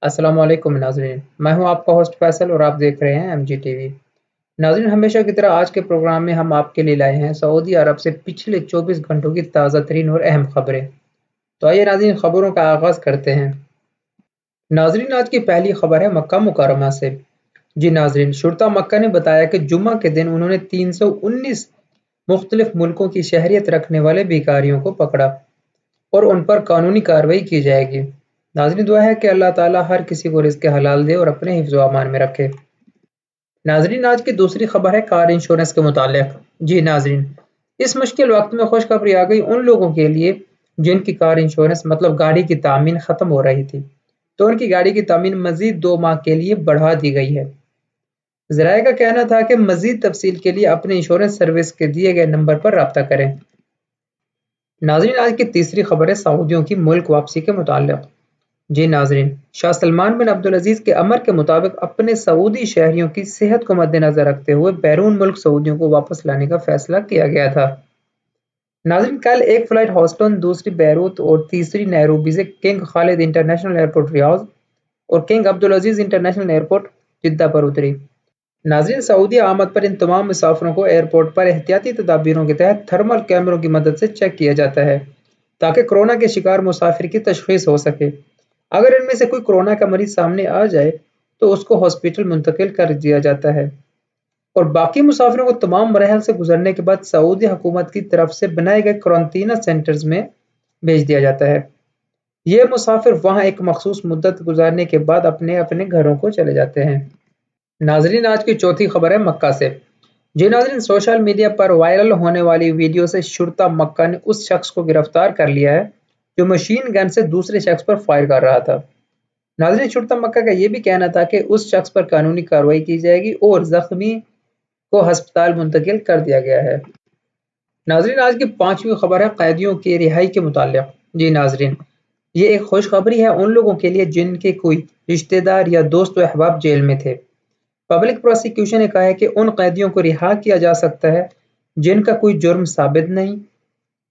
السلام علیکم ناظرین، میں ہوں آپ کا ہوسٹ فیصل اور آپ دیکھ رہے ہیں ایم جی ٹی وی۔ ناظرین، ہمیشہ کی طرح آج کے پروگرام میں ہم آپ کے لیے لائے ہیں سعودی عرب سے پچھلے 24 گھنٹوں کی تازہ ترین اور اہم خبریں۔ تو آئیے ناظرین، خبروں کا آغاز کرتے ہیں۔ ناظرین، آج کی پہلی خبر ہے مکہ مکرمہ سے۔ جی ناظرین، شرطا مکہ نے بتایا کہ جمعہ کے دن انہوں نے 319 مختلف ملکوں کی شہریت رکھنے والے بھیکاریوں کو پکڑا اور ان پر قانونی کارروائی کی جائے گی۔ ناظرین، دعا ہے کہ اللہ تعالیٰ ہر کسی کو رزق حلال دے اور اپنے حفظ و امان میں رکھے۔ ناظرین، آج کی دوسری خبر ہے کار انشورنس کے متعلق۔ جی ناظرین، اس مشکل وقت میں خوشخبری آ گئی ان لوگوں کے لیے جن کی کار انشورنس مطلب گاڑی کی تامین ختم ہو رہی تھی، تو ان کی گاڑی کی تامین مزید 2 ماہ کے لیے بڑھا دی گئی ہے۔ ذرائع کا کہنا تھا کہ مزید تفصیل کے لیے اپنے انشورنس سروس کے دیے گئے نمبر پر رابطہ کریں۔ ناظرین، آج کی تیسری خبر ہے سعودیوں کی ملک واپسی کے متعلق۔ جی ناظرین، شاہ سلمان بن عبدالعزیز کے امر کے مطابق اپنے سعودی شہریوں کی صحت کو مد نظر رکھتے ہوئے بیرون ملک سعودیوں کو واپس لانے کا فیصلہ کیا گیا تھا۔ ناظرین، کل ایک فلائٹ ہاؤسٹن، دوسری بیروت اور تیسری نیروبی سے King Khalid International Airport Riyadh اور King Abdulaziz International Airport Jeddah پر اتری۔ ناظرین، سعودی آمد پر ان تمام مسافروں کو ایئرپورٹ پر احتیاطی تدابیروں کے تحت تھرمل کیمروں کی مدد سے چیک کیا جاتا ہے تاکہ کورونا کے شکار مسافر کی تشخیص ہو سکے۔ اگر ان میں سے کوئی کورونا کا مریض سامنے آ جائے تو اس کو ہاسپٹل منتقل کر دیا جاتا ہے اور باقی مسافروں کو تمام مراحل سے گزرنے کے بعد سعودی حکومت کی طرف سے بنائے گئے قرنطینہ سینٹرز میں بھیج دیا جاتا ہے۔ یہ مسافر وہاں ایک مخصوص مدت گزارنے کے بعد اپنے اپنے گھروں کو چلے جاتے ہیں۔ ناظرین، آج کی چوتھی خبر ہے مکہ سے۔ جی ناظرین، سوشل میڈیا پر وائرل ہونے والی ویڈیو سے شرطا مکہ نے اس شخص کو گرفتار کر لیا ہے جو مشین گن سے دوسرے شخص پر فائر کر رہا تھا۔ ناظرین، شرطا مکہ کا یہ بھی کہنا تھا کہ اس شخص پر قانونی کارروائی کی جائے گی اور زخمی کو ہسپتال منتقل کر دیا گیا ہے۔ ناظرین، آج کی پانچویں خبر ہے قیدیوں کی رہائی کے متعلق۔ جی ناظرین، یہ ایک خوشخبری ہے ان لوگوں کے لیے جن کے کوئی رشتہ دار یا دوست و احباب جیل میں تھے۔ پبلک پروسیکیوشن نے کہا ہے کہ ان قیدیوں کو رہا کیا جا سکتا ہے جن کا کوئی جرم ثابت نہیں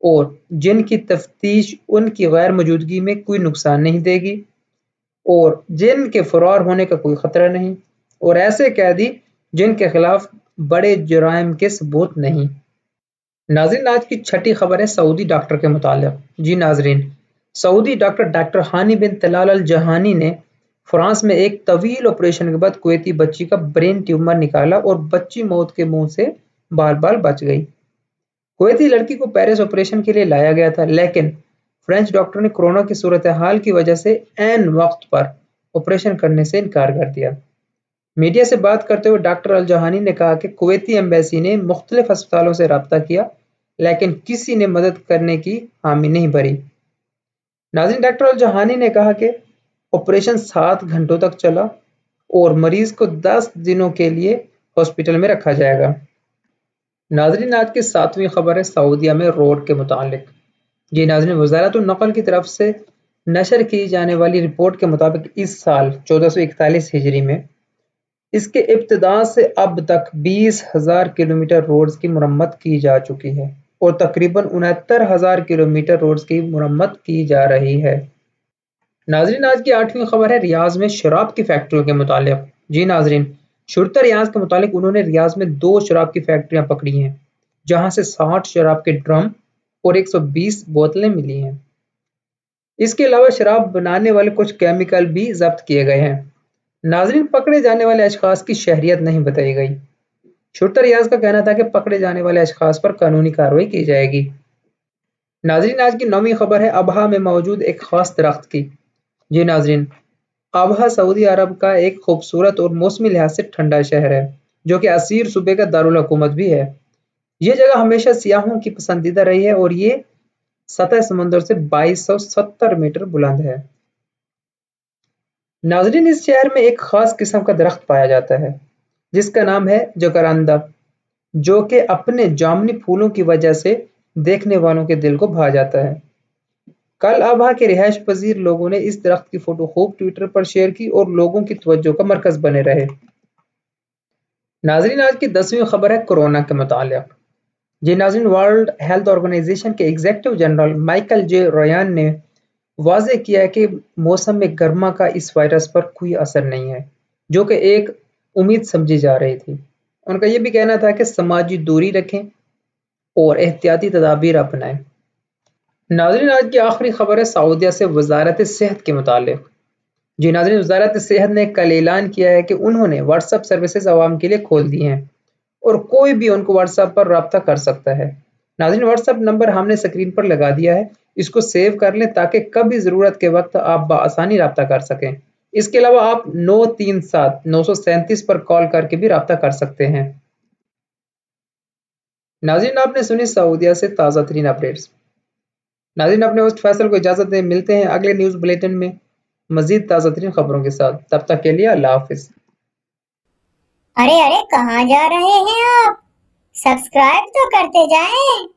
اور جن کی تفتیش ان کی غیر موجودگی میں کوئی نقصان نہیں دے گی اور جن کے فرار ہونے کا کوئی خطرہ نہیں، اور ایسے قیدی جن کے خلاف بڑے جرائم کے ثبوت نہیں۔ ناظرین، آج کی چھٹی خبر ہے سعودی ڈاکٹر کے متعلق۔ جی ناظرین، سعودی ڈاکٹر ہانی بن طلال الجہانی نے فرانس میں ایک طویل آپریشن کے بعد کویتی بچی کا برین ٹیومر نکالا اور بچی موت کے منہ سے بال بال بچ گئی۔ کویتی لڑکی کو پیرس آپریشن کے لیے لایا گیا تھا، لیکن فرینچ ڈاکٹر نے کورونا کی صورتحال کی وجہ سے عین وقت پر آپریشن کرنے سے انکار کر دیا۔ میڈیا سے بات کرتے ہوئے ڈاکٹر الجہانی نے کہا کہ کویتی ایمبیسی نے مختلف ہسپتالوں سے رابطہ کیا لیکن کسی نے مدد کرنے کی حامی نہیں بھری۔ ناظرین، ڈاکٹر الجہانی نے کہا کہ آپریشن 7 گھنٹوں تک چلا اور مریض کو 10 دنوں کے لیے ہاسپٹل میں رکھا جائے گا۔ ناظرین، آج کی 7ویں خبر ہے سعودیہ میں روڈ کے متعلق۔ جی ناظرین، وزارت النقل کی طرف سے نشر کی جانے والی رپورٹ کے مطابق اس سال 1441 ہجری میں اس کے ابتدا سے اب تک 20,000 کلومیٹر روڈز کی مرمت کی جا چکی ہے اور تقریباً 69,000 کلومیٹر روڈز کی مرمت کی جا رہی ہے۔ ناظرین، آج کی 8ویں خبر ہے ریاض میں شراب کی فیکٹریوں کے متعلق۔ جی ناظرین، شرطا ریاض کے متعلق انہوں نے ریاض میں 2 شراب کی فیکٹریاں پکڑی ہیں جہاں سے 60 شراب کے ڈرم اور 120 بوتلیں ملی ہیں۔ اس کے علاوہ شراب بنانے والے کچھ کیمیکل بھی ضبط کیے گئے ہیں۔ ناظرین، پکڑے جانے والے اشخاص کی شہریت نہیں بتائی گئی۔ شرطا ریاض کا کہنا تھا کہ پکڑے جانے والے اشخاص پر قانونی کارروائی کی جائے گی۔ ناظرین، آج کی 9ویں خبر ہے ابہا میں موجود ایک خاص درخت کی۔ جی ناظرین، ابہا سعودی عرب کا ایک خوبصورت اور موسمی لحاظ سے ٹھنڈا شہر ہے جو کہ عسیر صوبے کا دارالحکومت بھی ہے۔ یہ جگہ ہمیشہ سیاحوں کی پسندیدہ رہی ہے اور یہ سطح سمندر سے 2270 میٹر بلند ہے۔ ناظرین، اس شہر میں ایک خاص قسم کا درخت پایا جاتا ہے جس کا نام ہے جکراندا، جو کہ اپنے جامنی پھولوں کی وجہ سے دیکھنے والوں کے دل کو بھا جاتا ہے۔ کل ابہا کے رہائش پذیر لوگوں نے اس درخت کی فوٹو خوب ٹویٹر پر شیئر کی اور لوگوں کی توجہ کا مرکز بنے رہے۔ ناظرین، آج کی 10ویں خبر ہے کورونا کے متعلق۔ جی ناظرین، ورلڈ ہیلتھ آرگنائزیشن کے ایگزیکٹو جنرل مائیکل جے ریان نے واضح کیا ہے کہ موسم میں گرما کا اس وائرس پر کوئی اثر نہیں ہے، جو کہ ایک امید سمجھی جا رہی تھی۔ ان کا یہ بھی کہنا تھا کہ سماجی دوری رکھیں اور احتیاطی تدابیر اپنائیں۔ ناظرین، آج کی آخری خبر ہے سعودیہ سے وزارت صحت کے متعلق۔ جی ناظرین، وزارت صحت نے کل اعلان کیا ہے کہ انہوں نے واٹس ایپ سروسز عوام کے لیے کھول دی ہیں اور کوئی بھی ان کو واٹس ایپ پر رابطہ کر سکتا ہے۔ ناظرین، واٹس ایپ نمبر ہم نے اسکرین پر لگا دیا ہے، اس کو سیو کر لیں تاکہ کبھی ضرورت کے وقت آپ بآسانی رابطہ کر سکیں۔ اس کے علاوہ آپ 937 پر کال کر کے بھی رابطہ کر سکتے ہیں۔ ناظرین، آپ نے سنی سعودیہ سے تازہ ترین اپڈیٹس۔ ناظرین، اپنے ہوسٹ فیصل کو اجازت دیں، ملتے ہیں اگلے نیوز بلیٹن میں مزید تازہ ترین خبروں کے ساتھ۔ تب تک کے لیے اللہ حافظ۔ ارے کہاں جا رہے ہیں آپ؟ سبسکرائب تو کرتے جائیں۔